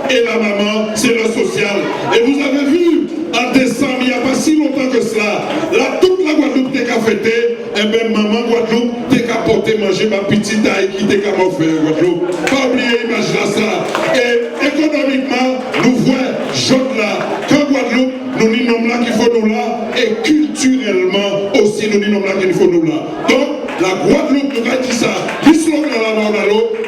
Et la maman, c'est le social. Et vous avez vu, en décembre, il n'y a pas si longtemps que cela, là, toute la Guadeloupe t'es qu'à fêter, et bien maman Guadeloupe t'es qu'à porter manger ma petite taille qui t'es qu'à m'offrir Guadeloupe. Pas oublier, imagine ça. Et économiquement, nous voyons jaune là, qu'en Guadeloupe, nous n'y sommes là qu'il faut nous là, et culturellement aussi, nous n'y sommes là qu'il faut nous là. Donc, la Guadeloupe, nous avons dit ça, l'histoire de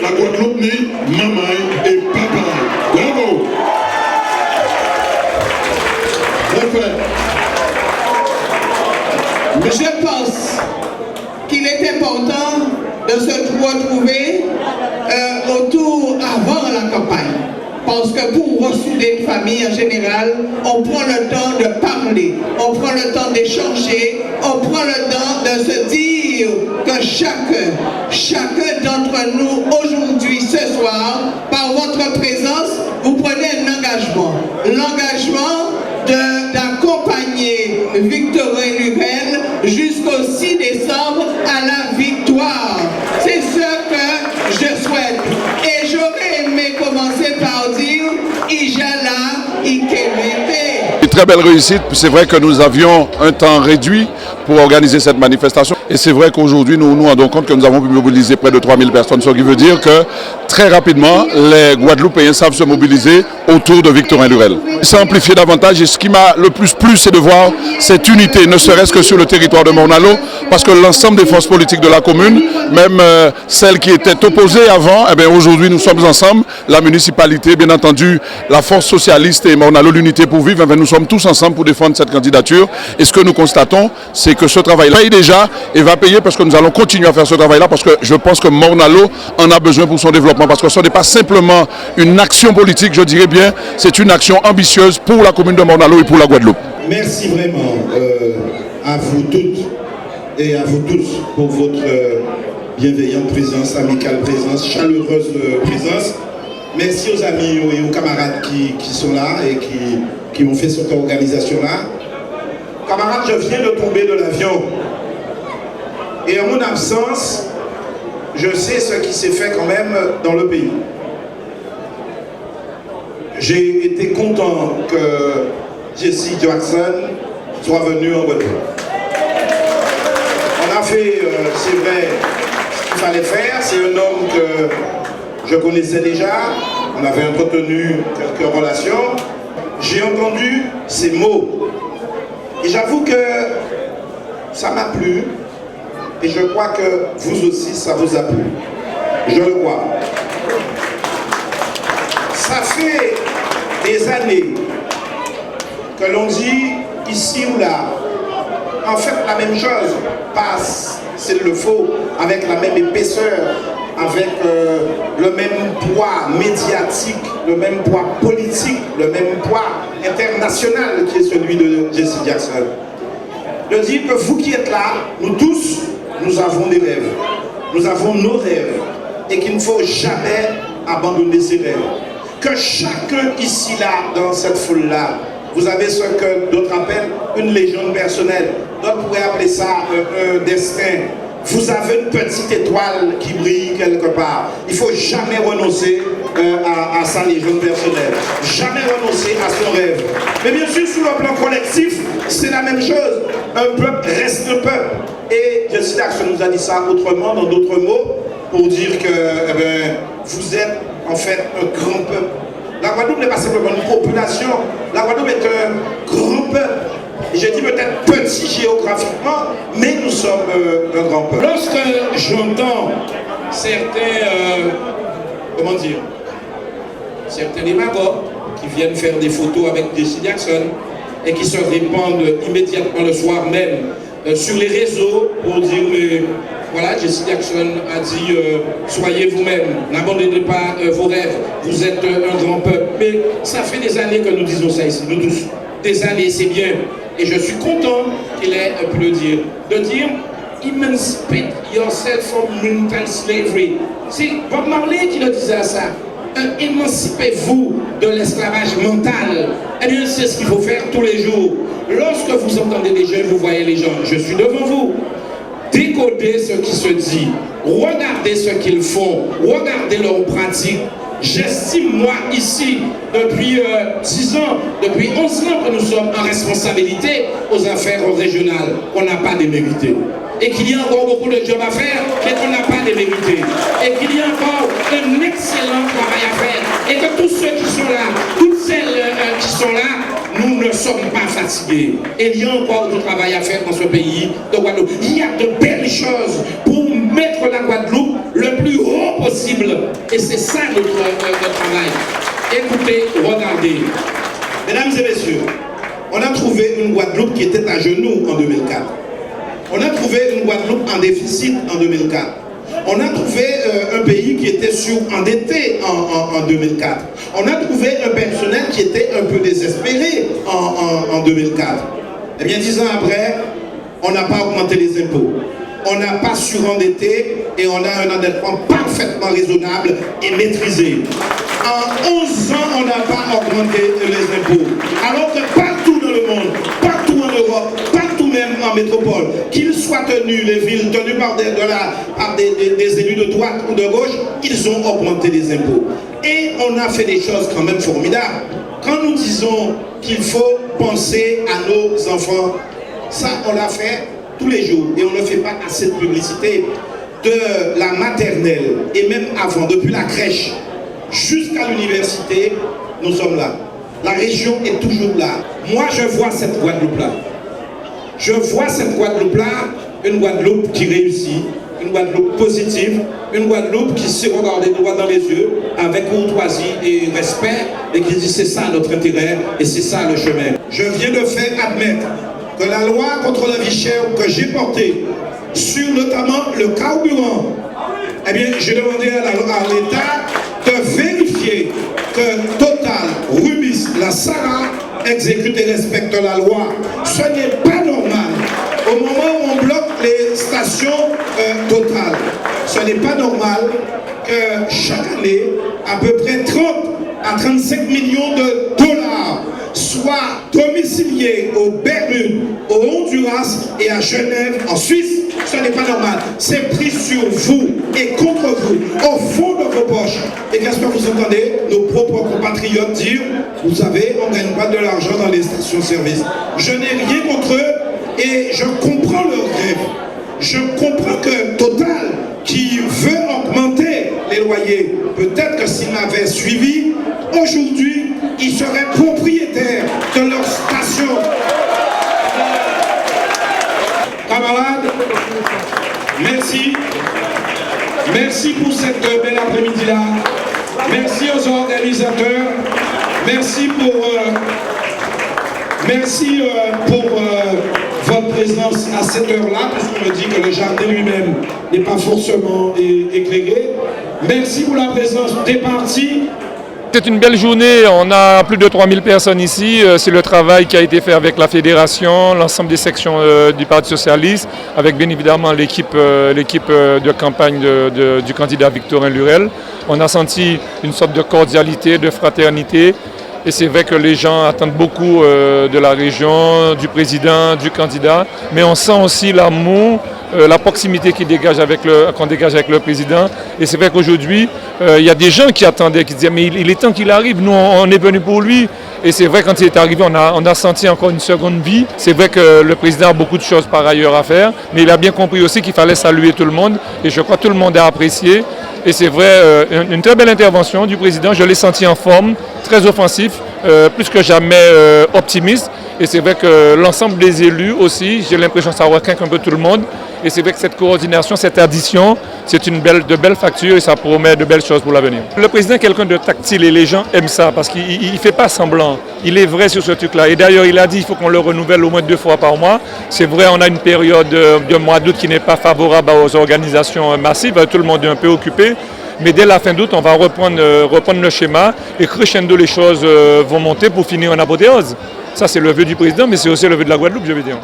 la Guadeloupe, ni maman et papa. Bravo. Je pense qu'il est important de se retrouver autour avant la campagne. Parce que pour ressouder une famille en général, on prend le temps de parler, on prend le temps d'échanger, on prend le temps de se dire que chacun d'entre nous aujourd'hui, ce soir, par votre présence, vous prenez un engagement. L'engagement d'accompagner Victorin Lurel jusqu'au 6 décembre à la victoire. C'est ce que je souhaite. Et j'aurais aimé commencer par dire Ijala Ikemete. Une très belle réussite. C'est vrai que nous avions un temps réduit pour organiser cette manifestation. Et c'est vrai qu'aujourd'hui, nous nous rendons compte que nous avons pu mobiliser près de 3000 personnes, ce qui veut dire que très rapidement, les Guadeloupéens savent se mobiliser autour de Victorin Lurel. Ça amplifie davantage et ce qui m'a le plus plu, c'est de voir cette unité, ne serait-ce que sur le territoire de Morne-à-l'Eau, parce que l'ensemble des forces politiques de la commune, même celles qui étaient opposées avant, eh bien aujourd'hui nous sommes ensemble, la municipalité, bien entendu, la force socialiste et Morne-à-l'Eau, l'unité pour vivre, eh bien, nous sommes tous ensemble pour défendre cette candidature. Et ce que nous constatons, c'est que ce travail-là paye déjà et va payer parce que nous allons continuer à faire ce travail-là parce que je pense que Morne-à-l'Eau en a besoin pour son développement parce que ce n'est pas simplement une action politique, je dirais bien, c'est une action ambitieuse pour la commune de Morne-à-l'Eau et pour la Guadeloupe. Merci vraiment à vous toutes et à vous tous pour votre bienveillante présence, amicale présence, chaleureuse présence. Merci aux amis et aux camarades qui sont là et qui ont fait cette organisation-là. Camarades, je viens de tomber de l'avion. Et en mon absence, je sais ce qui s'est fait quand même dans le pays. J'ai été content que Jesse Jackson soit venu en Guadeloupe. On a fait, c'est vrai, ce qu'il fallait faire. C'est un homme que je connaissais déjà. On avait entretenu quelques relations. J'ai entendu ces mots. Et j'avoue que ça m'a plu. Et je crois que vous aussi, ça vous a plu. Je le crois. Ça fait des années que l'on dit ici ou là, en fait la même chose passe, s'il le faut, avec la même épaisseur, avec le même poids médiatique, le même poids politique, le même poids international qui est celui de Jesse Jackson. De dire que vous qui êtes là, nous tous, nous avons des rêves. Nous avons nos rêves. Et qu'il ne faut jamais abandonner ces rêves. Que chacun ici, là, dans cette foule-là, vous avez ce que d'autres appellent une légende personnelle. D'autres pourraient appeler ça un destin vous avez une petite étoile qui brille quelque part. Il ne faut jamais renoncer à sa légende personnelle. Jamais renoncer à son rêve. Mais bien sûr, sur le plan collectif, c'est la même chose. Un peuple reste un peuple. Et Jesse Jackson nous a dit ça autrement, dans d'autres mots, pour dire que vous êtes en fait un grand peuple. La Guadeloupe n'est pas simplement une population. La Guadeloupe est un grand peuple. J'ai dit peut-être petit géographiquement, mais nous sommes un grand peuple. Lorsque j'entends certains, certains démagogues qui viennent faire des photos avec Jesse Jackson et qui se répandent immédiatement le soir même sur les réseaux pour dire voilà, Jesse Jackson a dit soyez vous-même, n'abandonnez pas vos rêves, vous êtes un grand peuple. Mais ça fait des années que nous disons ça ici, nous tous. Des années, c'est bien. Et je suis content qu'il ait pu le dire. De dire, emancipate yourself from mental slavery. C'est Bob Marley qui le disait à ça. Émancipez-vous de l'esclavage mental. Eh bien, c'est ce qu'il faut faire tous les jours. Lorsque vous entendez les jeunes, vous voyez les gens. Je suis devant vous. Décodez ce qui se dit. Regardez ce qu'ils font. Regardez leurs pratiques. J'estime, moi, ici, depuis 10 ans, depuis 11 ans que nous sommes en responsabilité aux affaires régionales, qu'on n'a pas démérité. Et qu'il y a encore beaucoup de jobs à faire, mais qu'on n'a pas démérité. Et qu'il y a encore un excellent travail à faire. Et que tous ceux qui sont là, toutes celles qui sont là, nous ne sommes pas fatigués. Et il y a encore du travail à faire dans ce pays de Guadeloupe. Il y a de belles choses pour mettre la Guadeloupe le plus haut possible. Et c'est ça notre travail. Écoutez, regardez. Mesdames et messieurs, on a trouvé une Guadeloupe qui était à genoux en 2004. On a trouvé une Guadeloupe en déficit en 2004. On a trouvé un pays qui était surendetté en 2004. On a trouvé un personnel qui était un peu désespéré en 2004. Eh bien, 10 ans après, on n'a pas augmenté les impôts. On n'a pas surendetté et on a un endettement parfaitement raisonnable et maîtrisé. En 11 ans, on n'a pas augmenté les impôts. Alors que partout dans le monde, partout en Europe, partout même en métropole, qu'ils soient tenus, les villes tenues par des élus de droite ou de gauche, ils ont augmenté les impôts. Et on a fait des choses quand même formidables. Quand nous disons qu'il faut penser à nos enfants, ça on l'a fait tous les jours et on ne fait pas assez de publicité. De la maternelle et même avant, depuis la crèche jusqu'à l'université, nous sommes là. La région est toujours là. Moi, je vois cette Guadeloupe-là. Je vois cette Guadeloupe-là, une Guadeloupe qui réussit, une Guadeloupe positive, une Guadeloupe qui s'est regardée droit dans les yeux, avec courtoisie et respect, et qui dit c'est ça notre intérêt et c'est ça le chemin. Je viens de faire admettre que la loi contre la vie chère que j'ai portée, sur notamment le carburant, eh bien, j'ai demandé à l'État de vérifier que Total, Rubis, la Sara exécute et respecte la loi. Ce n'est pas normal. Au moment où on bloque les stations Total, ce n'est pas normal que chaque année, à peu près 30 à 35 millions de dollars soient domiciliés aux Bermudes, au Honduras et à Genève, en Suisse. Ce n'est pas normal. C'est pris sur vous et contre vous, au fond de vos poches. Et qu'est-ce que vous entendez nos propres compatriotes dire, vous savez, on ne gagne pas de l'argent dans les stations-service. Je n'ai rien contre eux et je comprends leur rêve. Je comprends que Total, qui veut augmenter les loyers, peut-être que s'ils m'avaient suivi, aujourd'hui, ils seraient propriétaires de leur station. Camarades, merci. Merci pour cette belle après-midi-là. Merci aux organisateurs. Merci pour votre présence à cette heure-là, parce qu'on me dit que le jardin lui-même n'est pas forcément éclairé. Merci pour la présence des partis. C'est une belle journée, on a plus de 3000 personnes ici, c'est le travail qui a été fait avec la fédération, l'ensemble des sections du Parti socialiste, avec bien évidemment l'équipe de campagne du candidat Victorin Lurel. On a senti une sorte de cordialité, de fraternité Et c'est vrai que les gens attendent beaucoup de la région, du président, du candidat. Mais on sent aussi l'amour, la proximité qu'on dégage avec le président. Et c'est vrai qu'aujourd'hui, il y a des gens qui attendaient, qui disaient mais il est temps qu'il arrive, nous on est venus pour lui. Et c'est vrai quand il est arrivé, on a senti encore une seconde vie. C'est vrai que le président a beaucoup de choses par ailleurs à faire, mais il a bien compris aussi qu'il fallait saluer tout le monde. Et je crois que tout le monde a apprécié. Et c'est vrai, une très belle intervention du président. Je l'ai senti en forme, très offensif, plus que jamais optimiste. Et c'est vrai que l'ensemble des élus aussi, j'ai l'impression que ça requinque un peu tout le monde. Et c'est vrai que cette coordination, cette addition, c'est de belles factures et ça promet de belles choses pour l'avenir. Le président est quelqu'un de tactile et les gens aiment ça parce qu'il ne fait pas semblant. Il est vrai sur ce truc-là. Et d'ailleurs, il a dit qu'il faut qu'on le renouvelle au moins 2 fois par mois. C'est vrai, on a une période de mois d'août qui n'est pas favorable aux organisations massives. Tout le monde est un peu occupé. Mais dès la fin d'août, on va reprendre le schéma et crescendo, les choses vont monter pour finir en apothéose. Ça, c'est le vœu du président, mais c'est aussi le vœu de la Guadeloupe, je veux dire.